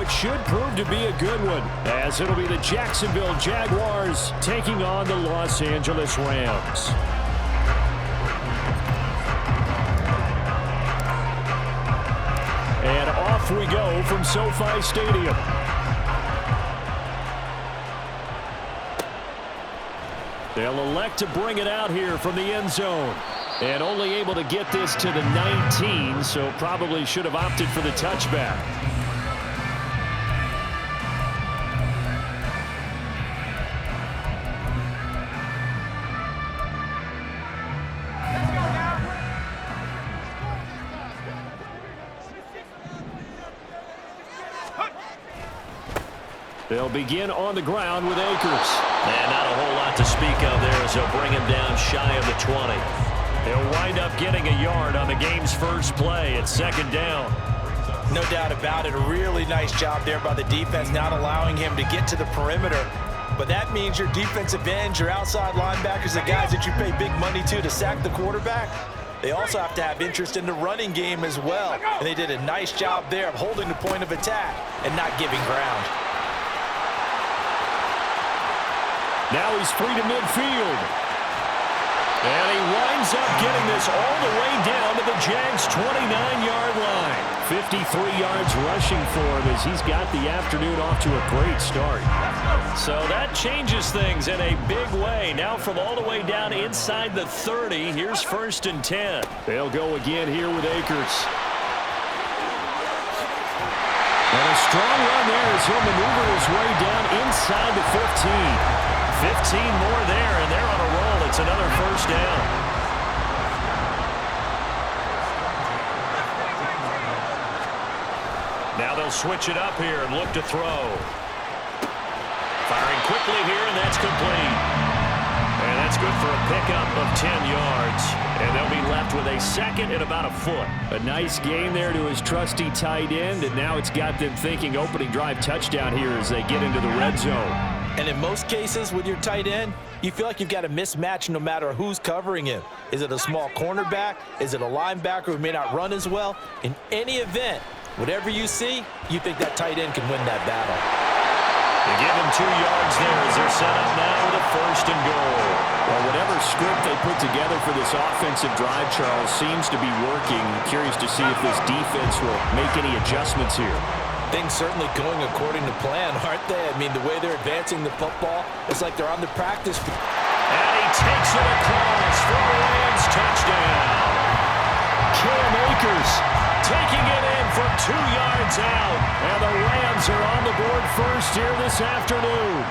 which should prove to be a good one, as it'll be the Jacksonville Jaguars taking on the Los Angeles Rams. And off we go from SoFi Stadium. They'll elect to bring it out here from the end zone. And only able to get this to the 19, so probably should have opted for the touchback. They'll begin on the ground with Akers. And not a whole lot to speak of there as they'll bring him down shy of the 20. They'll wind up getting a yard on the game's first play at second down. No doubt about it. A really nice job there by the defense, not allowing him to get to the perimeter. But that means your defensive ends, your outside linebackers, the guys that you pay big money to sack the quarterback, they also have to have interest in the running game as well. And they did a nice job there of holding the point of attack and not giving ground. Now he's free to midfield. And he winds up getting this all the way down to the Jags' 29-yard line. 53 yards rushing for him as he's got the afternoon off to a great start. So that changes things in a big way. Now from all the way down inside the 30, here's 1st and 10. They'll go again here with Akers. And a strong run there as he'll maneuver his way down inside the 15. 15 more there, and they're on a roll. It's another 1st down. Now they'll switch it up here and look to throw. Firing quickly here, and that's complete. And that's good for a pickup of 10 yards. And they'll be left with a second and about a foot. A nice gain there to his trusty tight end, and now it's got them thinking opening drive touchdown here as they get into the red zone. And in most cases with your tight end, you feel like you've got a mismatch no matter who's covering him. Is it a small cornerback? Is it a linebacker who may not run as well? In any event, whatever you see, you think that tight end can win that battle. They give him 2 yards there as they're set up now with a 1st and goal. Well, whatever script they put together for this offensive drive, Charles, seems to be working. Curious to see if this defense will make any adjustments here. Things certainly going according to plan, aren't they? I mean, the way they're advancing the football, it's like they're on the practice field. And he takes it across for a Rams touchdown. Cam Akers taking it in from 2 yards out. And the Rams are on the board first here this afternoon.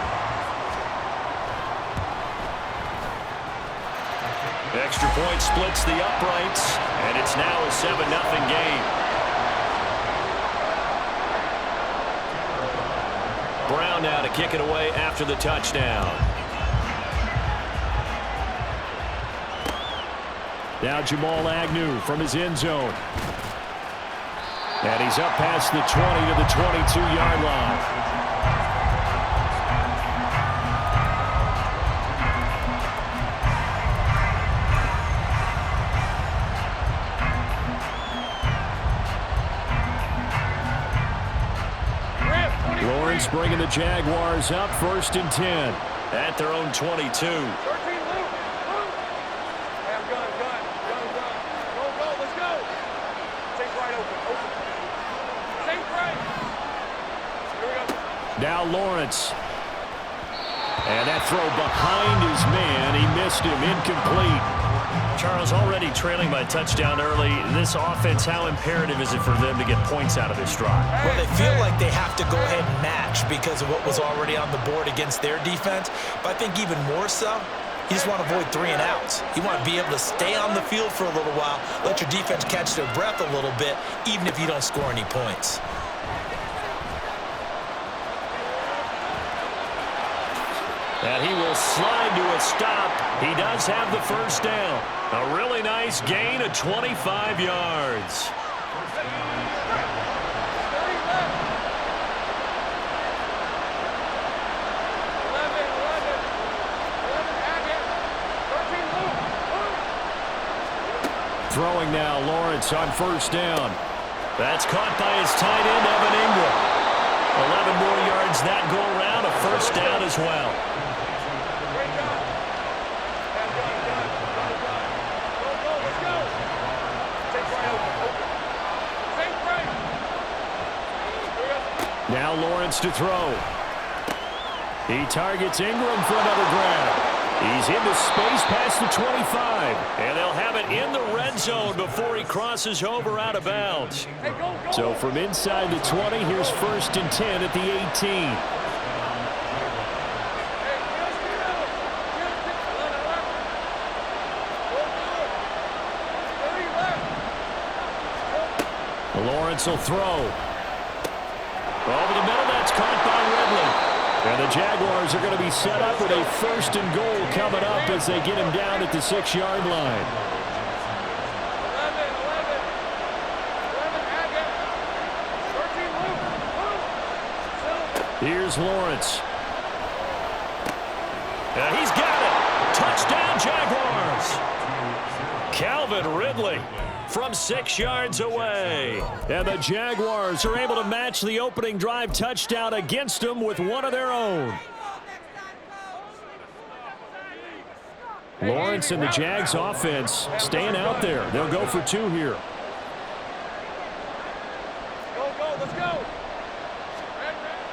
Extra point splits the uprights, and it's now a 7-0 game. Brown now to kick it away after the touchdown. Now Jamal Agnew from his end zone. And he's up past the 20 to the 22-yard line. Lawrence bringing the Jaguars up 1st and 10 at their own 22. Now Lawrence. And that throw behind his man. He missed him. Incomplete. Charles, already trailing by a touchdown early. This offense, how imperative is it for them to get points out of this drive? Well, they feel like they have to go ahead and match because of what was already on the board against their defense. But I think even more so, you just want to avoid 3 and outs. You want to be able to stay on the field for a little while, let your defense catch their breath a little bit, even if you don't score any points. And he will slide to a stop. He does have the 1st down. A really nice gain of 25 yards. Throwing now, Lawrence on 1st down. That's caught by his tight end, Evan Ingram. gives that go-around a first down as well. Now Lawrence to throw. He targets Ingram for another grab. He's into space past the 25. And they'll have it in the red zone before he crosses over out of bounds. So from inside the 20, here's 1st and 10 at the 18. Lawrence will throw. Over the middle, that's caught by Ridley. And the Jaguars are going to be set up with a 1st and goal coming up as they get him down at the 6-yard line. Here's Lawrence. And he's got it. Touchdown, Jaguars. Calvin Ridley from 6 yards away. And the Jaguars are able to match the opening drive touchdown against them with one of their own. Lawrence and the Jags offense staying out there. They'll go for 2 here. Let's go.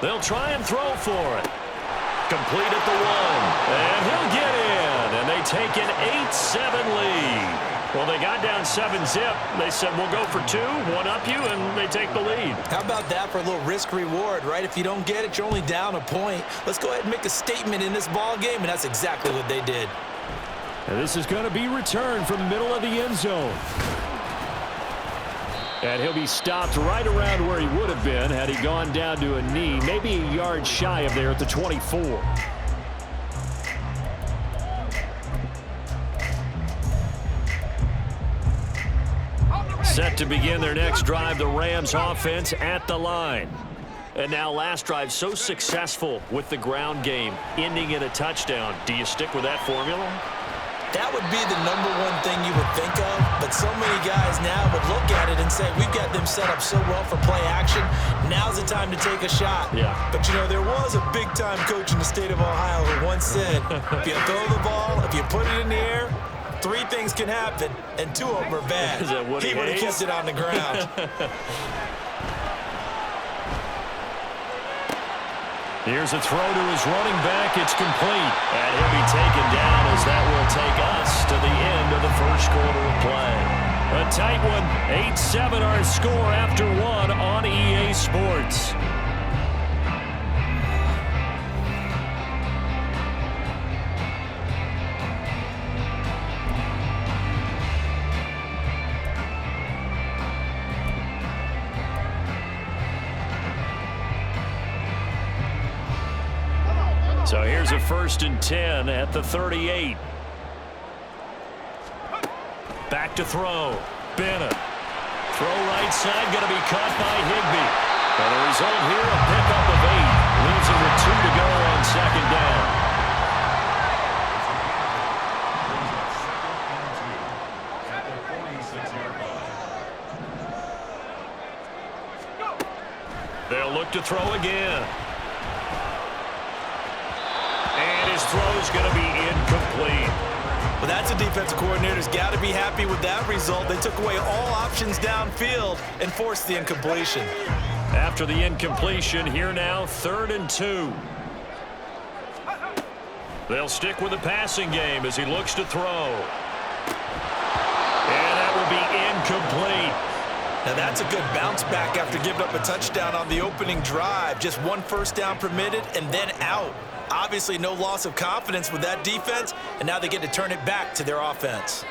They'll try and throw for it. Complete at the 1. And he'll get in. And they take an 8-7 lead. Well, they got down 7-zip. They said, we'll go for 2, one up you, and they take the lead. How about that for a little risk-reward, right? If you don't get it, you're only down a point. Let's go ahead and make a statement in this ball game, and that's exactly what they did. And this is going to be returned from the middle of the end zone. And he'll be stopped right around where he would have been had he gone down to a knee, maybe a yard shy of there at the 24. Set to begin their next drive, the Rams offense at the line. And now last drive so successful with the ground game, ending in a touchdown. Do you stick with that formula? That would be the #1 thing you would think of, but so many guys now would look at it and say, we've got them set up so well for play action. Now's the time to take a shot. Yeah. But, you know, there was a big-time coach in the state of Ohio who once said, if you throw the ball, if you put it in the air, 3 things can happen, and 2 of them are bad. Is that Woody He would have Hayes? kept it on the ground. Here's a throw to his running back. It's complete. And he'll be taken down as that will take us to the end of the first quarter of play. A tight one. 8-7 our score after 1 on EA Sports. So here's a 1st and 10 at the 38. Back to throw. Bennett. Throw right side, going to be caught by Higbee. And the result here, a pickup of 8. Leaves him with 2 to go on 2nd down. They'll look to throw again. And his throw's going to be incomplete. Well, that's a defensive coordinator's got to be happy with that result. They took away all options downfield and forced the incompletion. After the incompletion, here now, 3rd and 2. They'll stick with the passing game as he looks to throw. And that will be incomplete. Now that's a good bounce back after giving up a touchdown on the opening drive. Just 1 first down permitted and then out. Obviously no loss of confidence with that defense, and now they get to turn it back to their offense.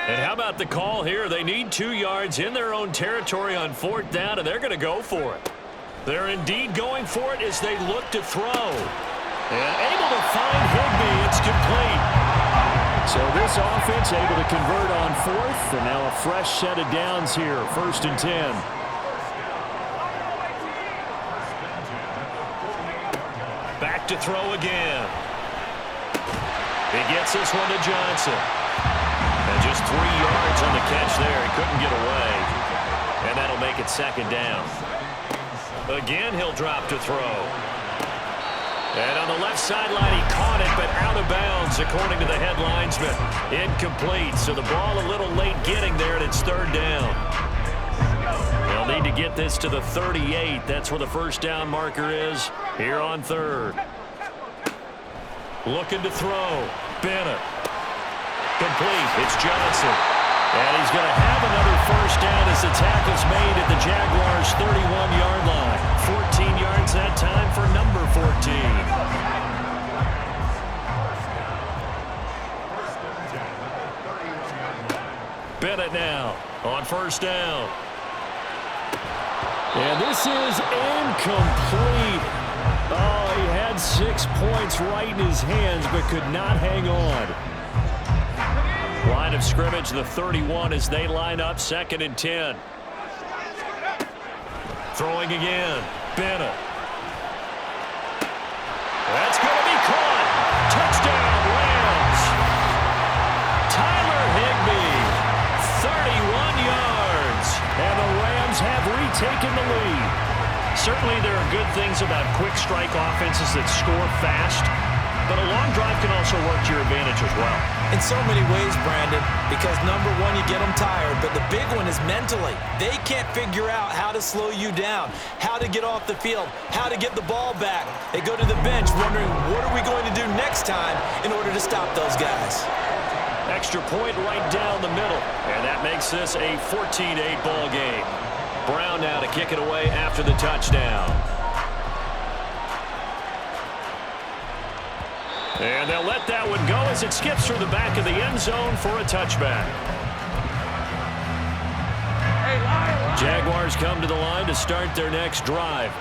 And how about the call here? They need 2 yards in their own territory on 4th down, and they're going to go for it. They're indeed going for it as they look to throw. And able to find Higbee. It's complete. So this offense able to convert on 4th, and now a fresh set of downs here, 1st and 10. Back to throw again. He gets this one to Johnson. And just 3 yards on the catch there. He couldn't get away. And that'll make it second down. Again, he'll drop to throw. And on the left sideline, he caught it, but out of bounds, according to the head linesman. Incomplete, so the ball a little late getting there, and it's third down. They'll need to get this to the 38. That's where the first down marker is here on third. Looking to throw. Bennett. Complete. It's Johnson. And he's going to have another first down as the tackle's made at the Jaguars' 31-yard line. 14 yards that time for number 14. Bennett now on first down. And this is incomplete. Oh, he had 6 points right in his hands, but could not hang on. Line of scrimmage, the 31 as they line up, 2nd and 10. Throwing again. Bennett. That's going to be caught. Touchdown, Rams. Tyler Higbee, 31 yards. And the Rams have retaken the lead. Certainly there are good things about quick strike offenses that score fast, but a long drive can also work to your advantage as well. In so many ways, Brandon, because number one, you get them tired, but the big one is mentally. They can't figure out how to slow you down, how to get off the field, how to get the ball back. They go to the bench wondering, what are we going to do next time in order to stop those guys? Extra point right down the middle, and that makes this a 14-8 ball game. Brown now to kick it away after the touchdown. And they'll let that one go as it skips through the back of the end zone for a touchback. Jaguars come to the line to start their next drive.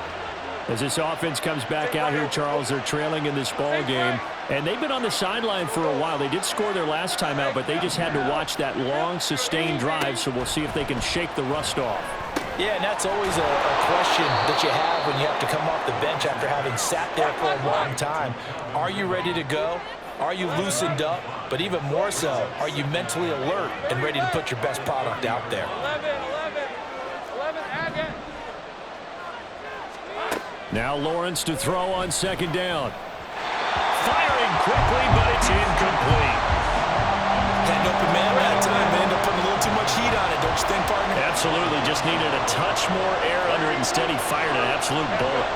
As this offense comes back out here, Charles, they're trailing in this ball game. And they've been on the sideline for a while. They did score their last time out, but they just had to watch that long, sustained drive, so we'll see if they can shake the rust off. Yeah, and that's always a question that you have when you have to come off the bench after having sat there for a long time. Are you ready to go? Are you loosened up? But even more so, are you mentally alert and ready to put your best product out there? 11. Now Lawrence to throw on 2nd down. Firing quickly, but it's incomplete. Had an open man that time. They end up putting a little too much heat on it, don't you think, partner? Absolutely. Just needed a touch more air under it. Instead, he fired an absolute bullet.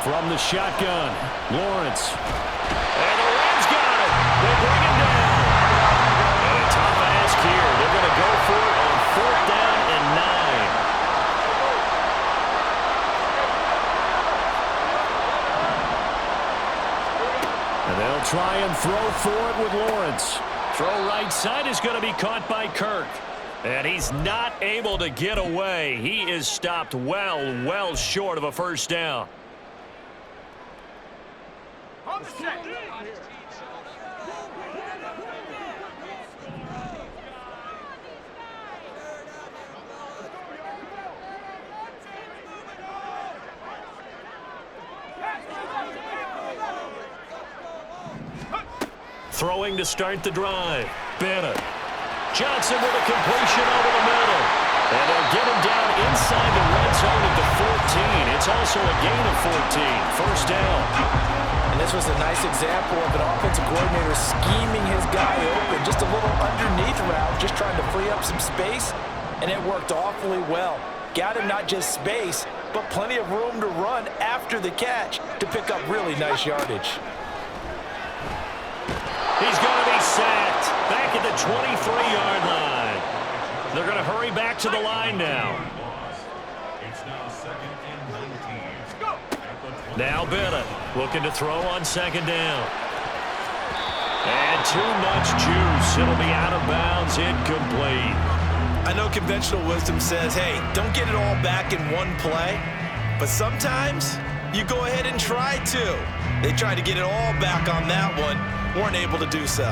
From the shotgun, Lawrence. And the Rams got it. They bring him down. And a tough ask here. They're going to go for it on 4th down and 9. And they'll try and throw for it with Lawrence. Throw right side is going to be caught by Kirk. And he's not able to get away. He is stopped well short of a first down. Throwing to start the drive. Bennett. Johnson with a completion over the middle. And they'll get him down inside the red zone at the 14. It's also a gain of 14. First down. And this was a nice example of an offensive coordinator scheming his guy open. Just a little underneath route, just trying to free up some space. And it worked awfully well. Got him not just space, but plenty of room to run after the catch to pick up really nice yardage. He's going to be sacked back at the 23-yard line. They're going to hurry back to the line now. Now Bennett looking to throw on 2nd down. And too much juice. It'll be out of bounds, incomplete. I know conventional wisdom says, hey, don't get it all back in one play. But sometimes you go ahead and try to. They tried to get it all back on that one. Weren't able to do so.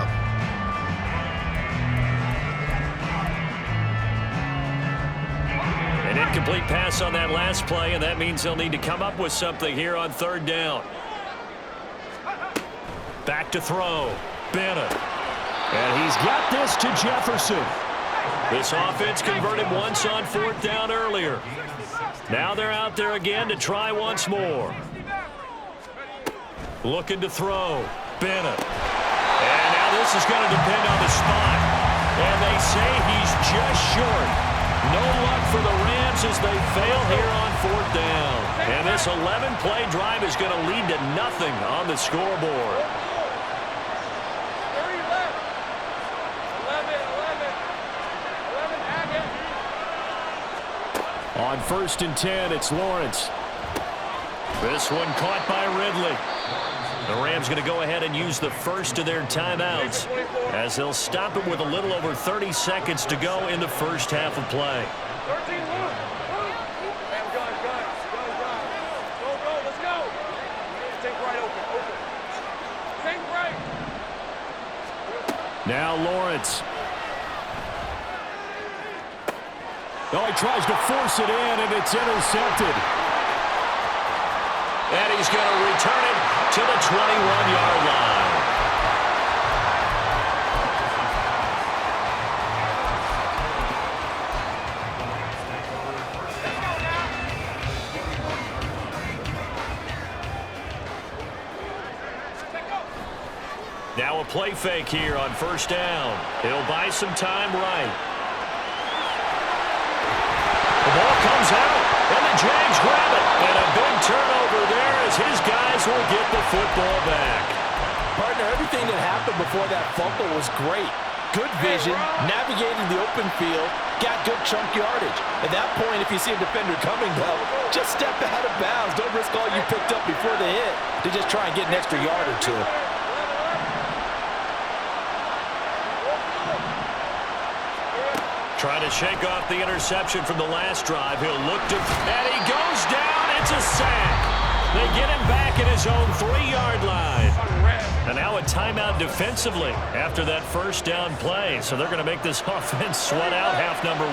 An incomplete pass on that last play, and that means they'll need to come up with something here on 3rd down. Back to throw. Bennett. And he's got this to Jefferson. This offense converted once on 4th down earlier. Now they're out there again to try once more. Looking to throw. Bennett. And now this is going to depend on the spot. And they say he's just short. No luck for the Rams as they fail here on 4th down. And this 11-play drive is going to lead to nothing on the scoreboard. On 1st and 10, it's Lawrence. This one caught by Ridley. The Rams going to go ahead and use the first of their timeouts as they'll stop it with a little over 30 seconds to go in the first half of play. Now Lawrence. Oh, he tries to force it in, and it's intercepted. And he's going to return it to the 21-yard line. Now a play fake here on 1st down. He'll buy some time right. The ball comes out, and the Jags grab it. And a big turnover there as his guys will get the football back. Partner, everything that happened before that fumble was great. Good vision, navigating the open field, got good chunk yardage. At that point, if you see a defender coming, though, just step out of bounds. Don't risk all you picked up before the hit to just try and get an extra yard or two. Trying to shake off the interception from the last drive. He'll look to... And he goes down. It's a sack. They get him back at his own 3-yard line. And now a timeout defensively after that 1st down play. So they're going to make this offense sweat out half number 1.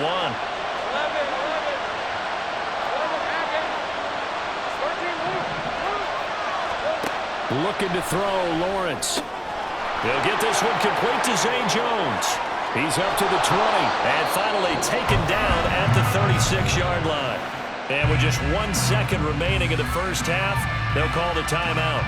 Looking to throw, Lawrence. They'll get this one complete to Zay Jones. He's up to the 20. And finally taken down at the 36-yard line. And with just 1 second remaining in the first half, they'll call the timeout.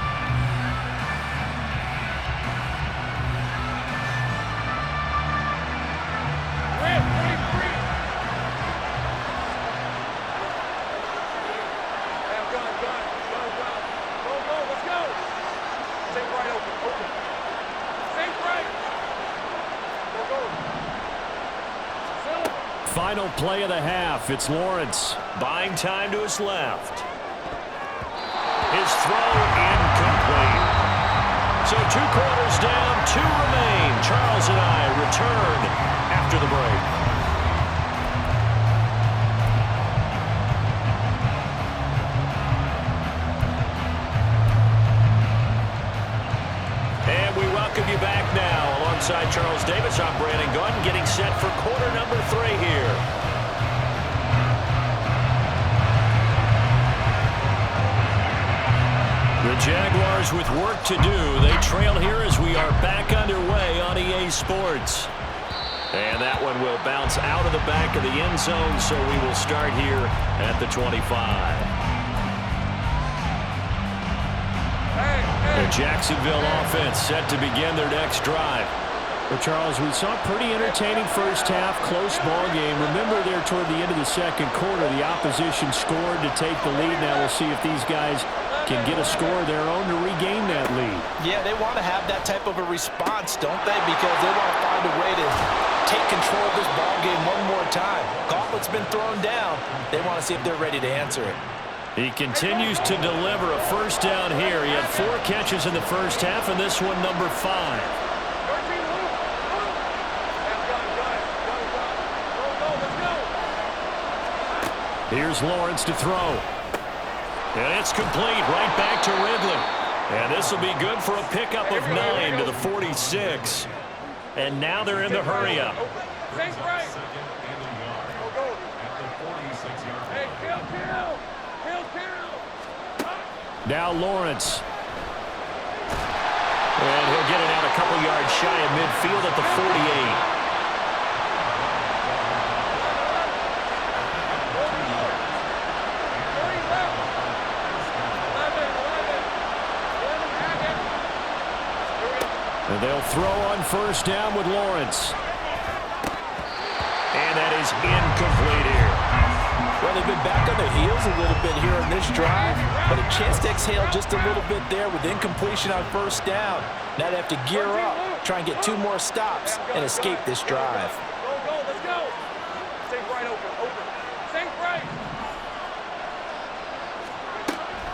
Final play of the half. It's Lawrence. Buying time to his left. His throw incomplete. So 2 quarters down, 2 remain. Charles and I return after the break. And we welcome you back now. Alongside Charles Davis, I'm Brandon Gunn, getting set for quarter number 3 here. The Jaguars with work to do. They trail here as we are back underway on EA Sports. And that one will bounce out of the back of the end zone, so we will start here at the 25. The Jacksonville offense set to begin their next drive. Well, Charles, we saw a pretty entertaining first half, close ball game. Remember there toward the end of the second quarter, the opposition scored to take the lead. Now we'll see if these guys can get a score of their own to regain that lead. Yeah, they want to have that type of a response, don't they? Because they want to find a way to take control of this ball game one more time. Gauntlet's been thrown down. They want to see if they're ready to answer it. He continues to deliver a first down here. He had 4 catches in the first half, and this one number 5. Here's Lawrence to throw. And it's complete right back to Ridley. And this will be good for a pickup of 9 to the 46. And now they're in the hurry-up. Now Lawrence. And just shy of midfield at the 48. And they'll throw on first down with Lawrence. And that is incomplete here. Well, they've been back on their heels a little bit here on this drive, but a chance to exhale just a little bit there with incompletion on first down. Now they have to gear up, try and get 2 more stops, and escape this drive. Go, let's go. Stay right open. Stay right.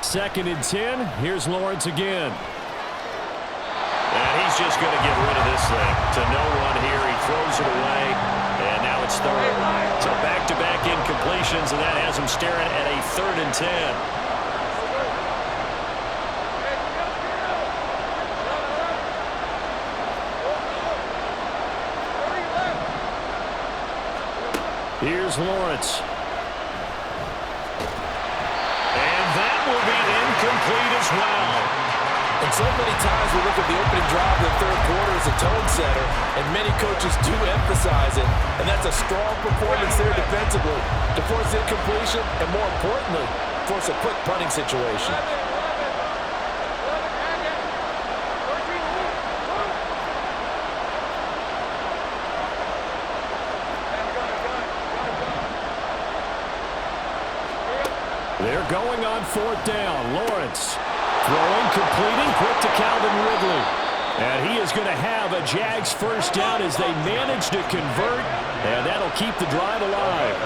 2nd and 10. Here's Lawrence again. And he's just going to get rid of this thing. To no one here. He throws it away. And now it's 3rd. So back-to-back incompletions, and that has him staring at a 3rd and 10. Here's Lawrence. And that will be incomplete as well. And so many times we look at the opening drive of the 3rd quarter as a tone setter, and many coaches do emphasize it, and that's a strong performance there defensively to force incompletion and, more importantly, force a quick punting situation. They're going on 4th down. Lawrence throwing, completing, quick to Calvin Ridley. And he is going to have a Jags first down as they manage to convert, and that'll keep the drive alive.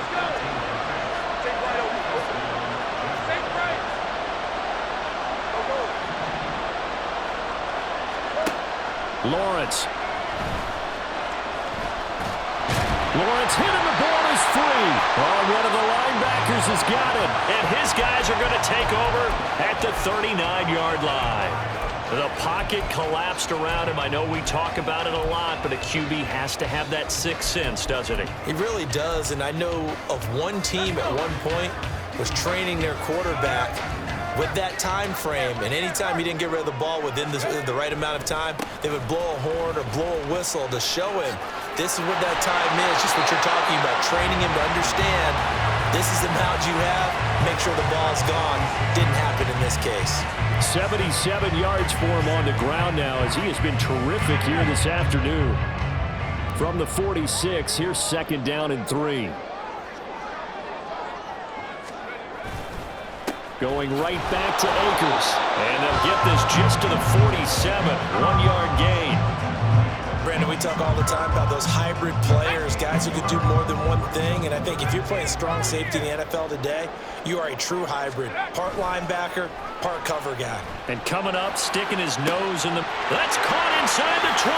Lawrence hit him, the ball is free. Oh, one of the linebackers has got it. And his guys are going to take over at the 39-yard line. The pocket collapsed around him. I know we talk about it a lot, but a QB has to have that 6th sense, doesn't he? He really does, and I know of one team at one point was training their quarterback with that time frame, and anytime he didn't get rid of the ball within the right amount of time, they would blow a horn or blow a whistle to show him this is what that time is, just what you're talking about, training him to understand this is the amount you have, make sure the ball's gone. Didn't happen in this case. 77 yards for him on the ground now as he has been terrific here this afternoon. From the 46, here's 2nd down and 3. Going right back to Akers. And they'll get this just to the 47. 1-yard gain. Brandon, we talk all the time about those hybrid players, guys who can do more than one thing, and I think if you're playing strong safety in the NFL today, you are a true hybrid. Part linebacker, part cover guy. And coming up, sticking his nose in the... That's caught inside the 20.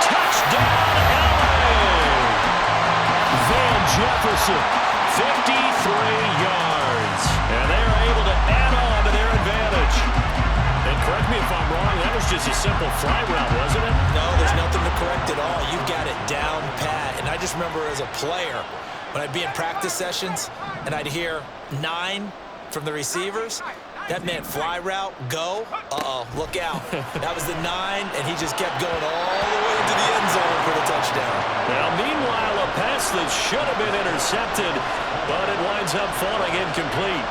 Touchdown, LA! Van Jefferson. 53 yards. And they're able to add on to their advantage. And correct me if I'm wrong, that was just a simple fly route, wasn't it? No, there's nothing to correct at all. You've got it down pat. And I just remember as a player, when I'd be in practice sessions and I'd hear 9 from the receivers, that meant fly route, go. Uh-oh, look out. That was the 9, and he just kept going all the way into the end zone for the touchdown. Now, meanwhile, a pass that should have been intercepted, but it winds up falling incomplete.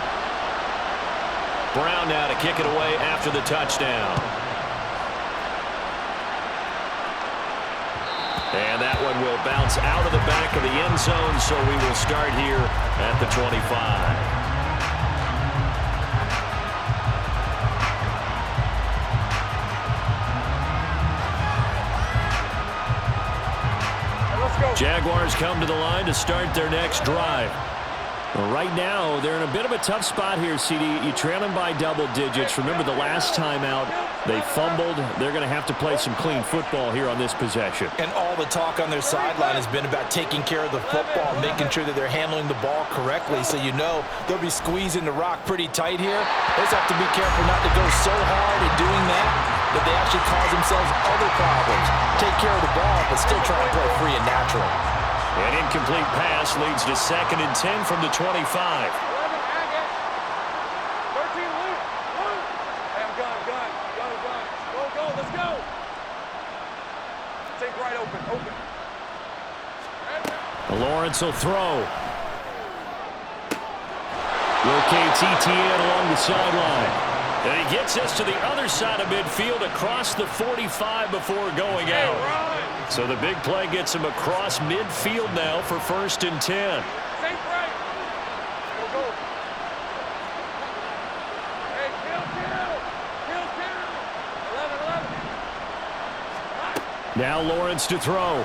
Brown now to kick it away after the touchdown. And that one will bounce out of the back of the end zone, so we will start here at the 25. Jaguars come to the line to start their next drive. Well, right now, they're in a bit of a tough spot here, CD. You trail them by double digits. Remember the last time out, they fumbled. They're going to have to play some clean football here on this possession. And all the talk on their sideline has been about taking care of the football, making sure that they're handling the ball correctly. So you know they'll be squeezing the rock pretty tight here. They just have to be careful not to go so hard at doing that they actually cause themselves other problems. Take care of the ball, but still try to play free and natural. An incomplete pass leads to 2nd and 10 from the 25. 13 loop. Go, let's go. right open, open. Lawrence will throw. Rotates ETN along the sideline. And he gets us to the other side of midfield across the 45 before going out. So the big play gets him across midfield now for 1st and 10. Safe right. Go, go. Hey, kill. 11. Now Lawrence to throw.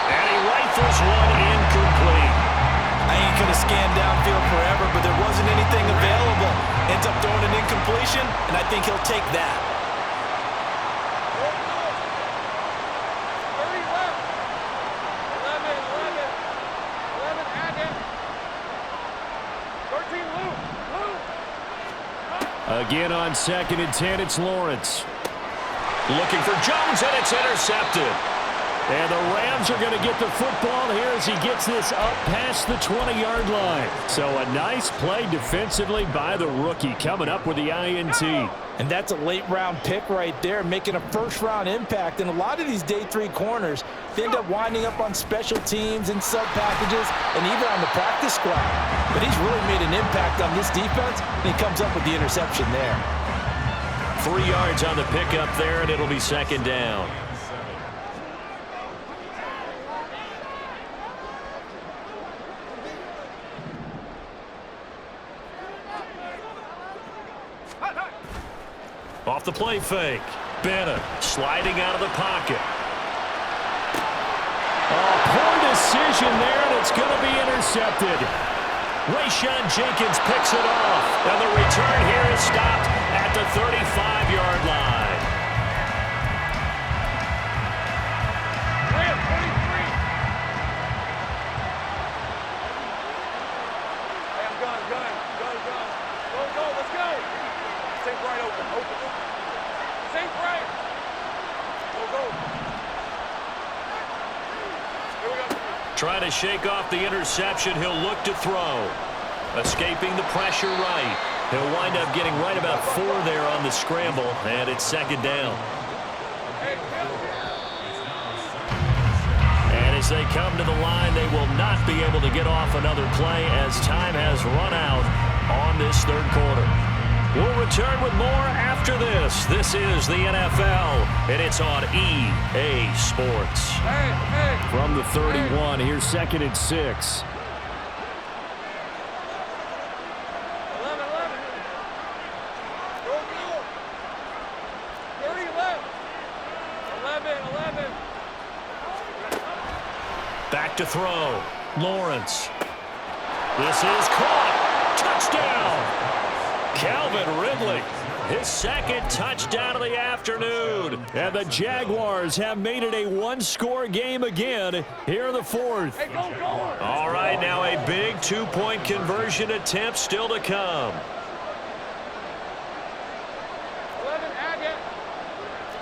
And he rifles one incomplete. I ain't going to scan downfield forever, but there wasn't anything available. Ends up throwing an incompletion, and I think he'll take that. 30 left. 11, add in. 13, Lou. Again on 2nd and 10, it's Lawrence. Looking for Jones, and it's intercepted. And the Rams are going to get the football here as he gets this up past the 20-yard line. So a nice play defensively by the rookie, coming up with the INT. And that's a late-round pick right there, making a first-round impact. And a lot of these day 3 corners, they end up winding up on special teams and sub-packages and even on the practice squad. But he's really made an impact on this defense, and he comes up with the interception there. 3 yards on the pickup there, and it'll be 2nd down. Off the play fake. Bennett sliding out of the pocket. Oh, poor decision there, and it's going to be intercepted. Rayshawn Jenkins picks it off, and the return here is stopped at the 35-yard line. Ram, 43. Hey, I'm gun. Go, let's go. Safe right open. Safe right. Go. Here we go. Trying to shake off the interception. He'll look to throw. Escaping the pressure right. He'll wind up getting right about 4 there on the scramble, and it's 2nd down. And as they come to the line, they will not be able to get off another play as time has run out on this 3rd quarter. We'll return with more after this. This is the NFL, and it's on EA Sports. Hey. From the 31, here's 2nd and 6. 11. Go. 30 left. 11. Back to throw. Lawrence. This is caught. Touchdown. Calvin Ridley, his 2nd touchdown of the afternoon. And the Jaguars have made it a 1-score game again here in the 4th. Hey, go. All right, now a big 2-point conversion attempt still to come. 11, add in.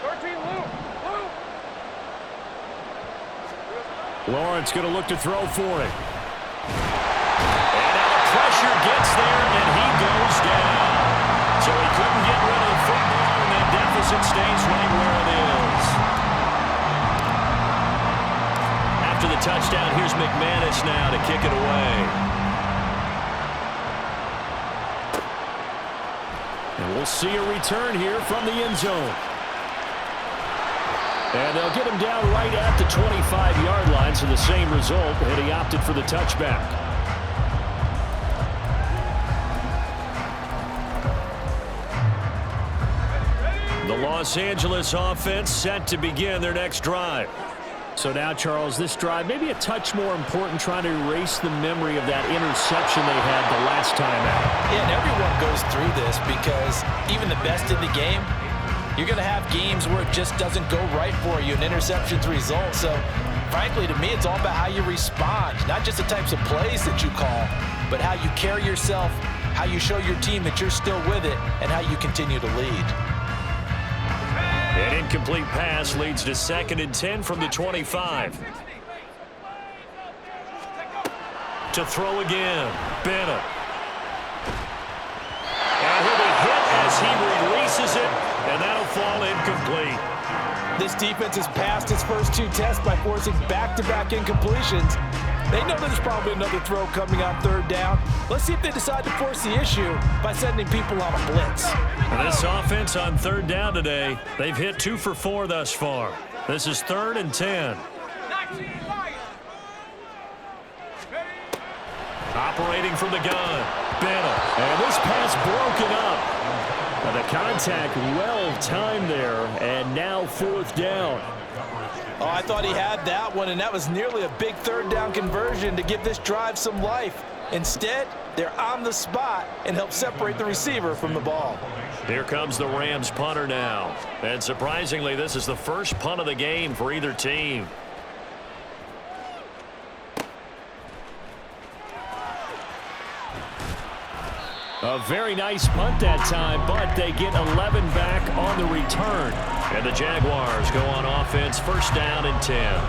13, Lou. Lawrence going to look to throw for it. And now the pressure gets there, and he goes down. So he couldn't get rid of the football, and that deficit stays right where it is. After the touchdown, here's McManus now to kick it away. And we'll see a return here from the end zone. And they'll get him down right at the 25-yard line, so the same result, and he opted for the touchback. The Los Angeles offense set to begin their next drive. So now, Charles, this drive maybe a touch more important, trying to erase the memory of that interception they had the last time out. Yeah, and everyone goes through this because even the best in the game, you're going to have games where it just doesn't go right for you, and interceptions result. So, frankly, to me, it's all about how you respond, not just the types of plays that you call, but how you carry yourself, how you show your team that you're still with it, and how you continue to lead. An incomplete pass leads to 2nd and 10 from the 25. To throw again, Bennett. And he'll be hit as he releases it. and that'll fall incomplete. This defense has passed its first 2 tests by forcing back-to-back incompletions. They know there's probably another throw coming on 3rd down. Let's see if they decide to force the issue by sending people on a blitz. And this offense on 3rd down today, they've hit 2 for 4 thus far. This is 3rd and 10. Operating from the gun, Bennett. And this pass broken up. And the contact well timed there, and now 4th down. Oh, I thought he had that one, and that was nearly a big 3rd down conversion to give this drive some life. Instead, they're on the spot and help separate the receiver from the ball. Here comes the Rams punter now. And surprisingly, this is the first punt of the game for either team. A very nice punt that time, but they get 11 back on the return. And the Jaguars go on offense, 1st down and 10.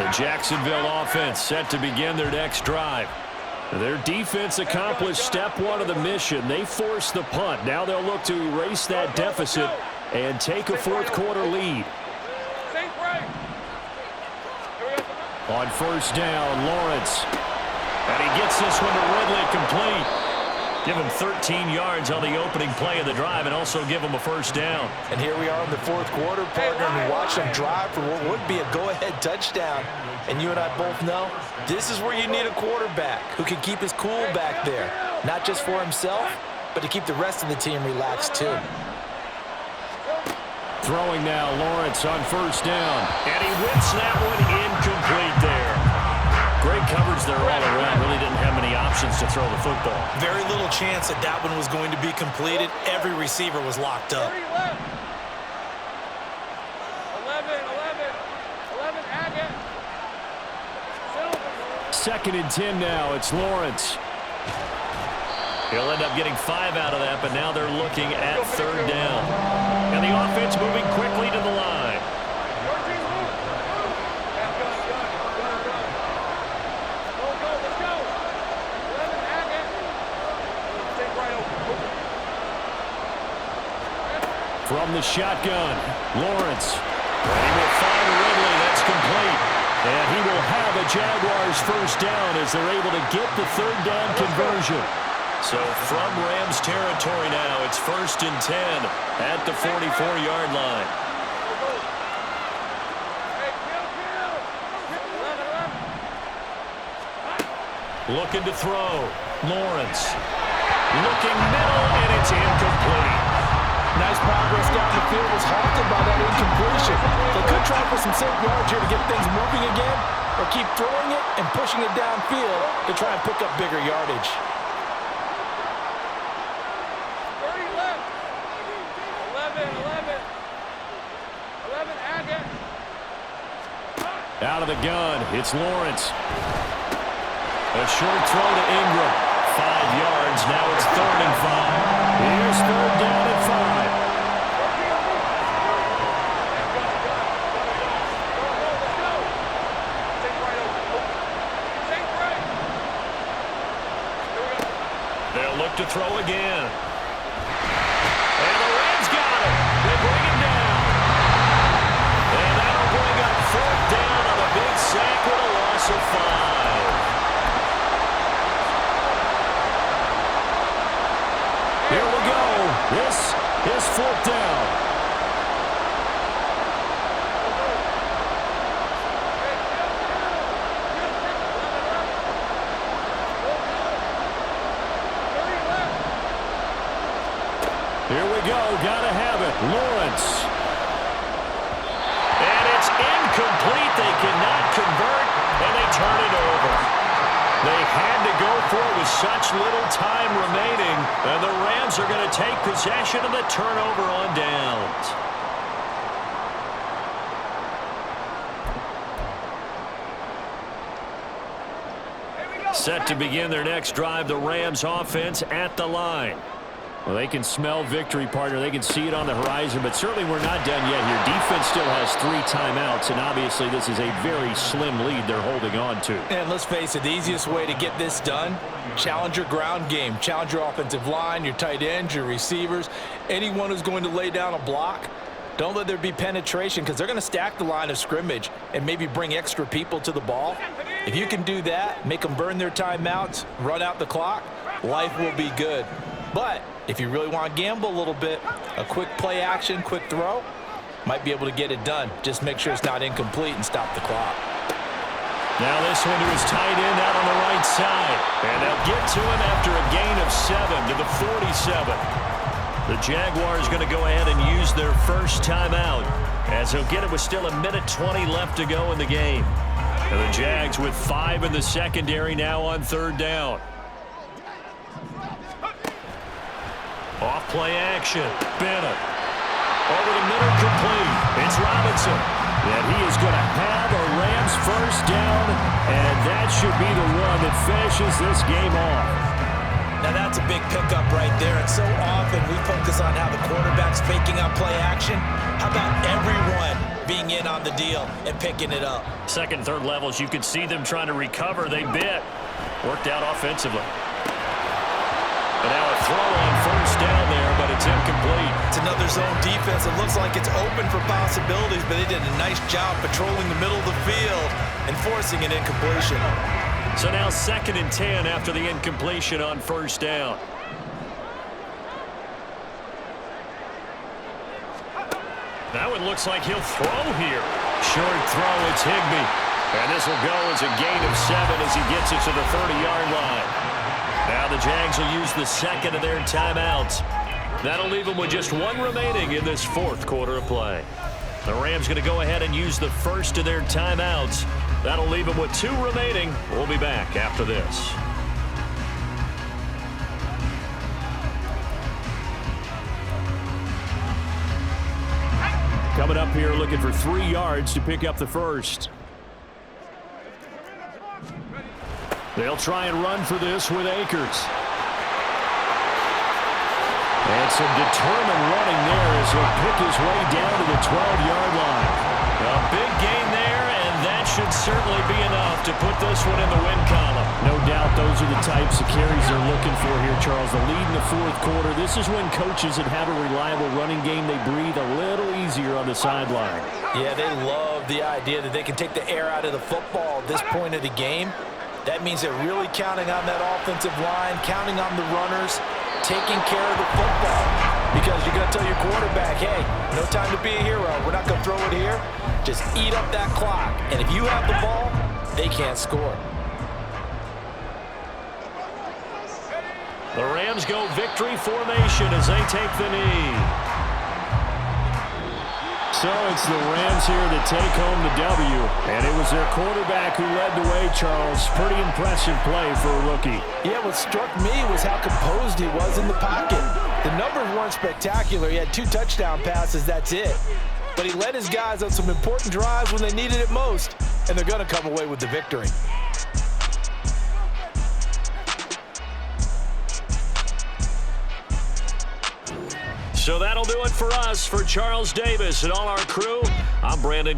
The Jacksonville offense set to begin their next drive. Their defense accomplished step 1 of the mission. They forced the punt. Now they'll look to erase that deficit and take a 4th quarter lead. On 1st down, Lawrence. And he gets this one to Ridley complete. Give him 13 yards on the opening play of the drive and also give him a 1st down. And here we are in the 4th quarter, partner, and watch them drive for what would be a go-ahead touchdown. And you and I both know this is where you need a quarterback who can keep his cool back there. Not just for himself, but to keep the rest of the team relaxed too. Throwing now, Lawrence on 1st down. And he whips that one incomplete there. Great coverage there all around. Really didn't have many options to throw the football. Very little chance that that one was going to be completed. Every receiver was locked up. 2nd and 10 now. It's Lawrence. He'll end up getting 5 out of that, but now they're looking at 3rd down. And the offense moving quickly to the line. From the shotgun, Lawrence. And he will find Ridley. That's complete. And he will have a Jaguars 1st down as they're able to get the 3rd down conversion. So from Rams territory now, it's 1st and 10 at the 44-yard line. Looking to throw. Lawrence. Looking middle, and it's incomplete. Nice progress down the field was halted by that incompletion. They could try for some safe yards here to get things moving again, or keep throwing it and pushing it downfield to try and pick up bigger yardage. 30 left. 11. Agate. Out of the gun, it's Lawrence. A short throw to Ingram. 5 yards. Now it's 3rd and 5. Here's 3rd down and 5. They'll look to throw again. And the Rams got it. They bring it down. And that'll bring up 4th down on a big sack with a loss of 5. Here we go. This is 4th down. Here we go. Gotta have it. Lawrence. And it's incomplete. They cannot convert, and they turn it over. They had to go for it with such little time remaining, and the Rams are going to take possession of the turnover on downs. Set to begin their next drive, the Rams offense at the line. Well, they can smell victory, partner. They can see it on the horizon, but certainly we're not done yet here. Defense still has 3 timeouts, and obviously this is a very slim lead they're holding on to. And let's face it, the easiest way to get this done, challenge your ground game. Challenge your offensive line, your tight ends, your receivers, anyone who's going to lay down a block. Don't let there be penetration because they're going to stack the line of scrimmage and maybe bring extra people to the ball. If you can do that, make them burn their timeouts, run out the clock, life will be good. But if you really want to gamble a little bit, a quick play action, quick throw, might be able to get it done. Just make sure it's not incomplete and stop the clock. Now this one to his tight end out on the right side. And they'll get to him after a gain of 7 to the 47. The Jaguars going to go ahead and use their first timeout as he'll get it with still 1:20 left to go in the game. And the Jags with 5 in the secondary now on 3rd down. Off play action. Bennett. Over the middle, complete. It's Robinson. And he is going to have a Rams first down, and that should be the one that finishes this game off. Now that's a big pickup right there, and so often we focus on how the quarterback's faking on play action. How about everyone being in on the deal and picking it up? Second, third levels, you could see them trying to recover. They bit. Worked out offensively. And now a throw on first down there, but it's incomplete. It's another zone defense. It looks like it's open for possibilities, but they did a nice job patrolling the middle of the field and forcing an incompletion. So now 2nd and 10 after the incompletion on first down. Now it looks like he'll throw here. Short throw, it's Higbee. And this will go as a gain of 7 as he gets it to the 30-yard line. Now the Jags will use the 2nd of their timeouts. That'll leave them with just 1 remaining in this 4th quarter of play. The Rams going to go ahead and use the 1st of their timeouts. That'll leave them with 2 remaining. We'll be back after this. Coming up here looking for 3 yards to pick up the first. They'll try and run for this with Akers. And some determined running there as he'll pick his way down to the 12-yard line. A big gain there, and that should certainly be enough to put this one in the win column. No doubt those are the types of carries they're looking for here, Charles. The lead in the 4th quarter. This is when coaches that have a reliable running game, they breathe a little easier on the sideline. Yeah, they love the idea that they can take the air out of the football at this point of the game. That means they're really counting on that offensive line, counting on the runners, taking care of the football. Because you're going to tell your quarterback, hey, no time to be a hero. We're not going to throw it here. Just eat up that clock. And if you have the ball, they can't score. The Rams go victory formation as they take the knee. So it's the Rams here that take home the W. And it was their quarterback who led the way, Charles. Pretty impressive play for a rookie. Yeah, what struck me was how composed he was in the pocket. The numbers weren't spectacular. He had 2 touchdown passes, that's it. But he led his guys on some important drives when they needed it most. And they're going to come away with the victory. So that'll do it for us. For Charles Davis and all our crew, I'm Brandon.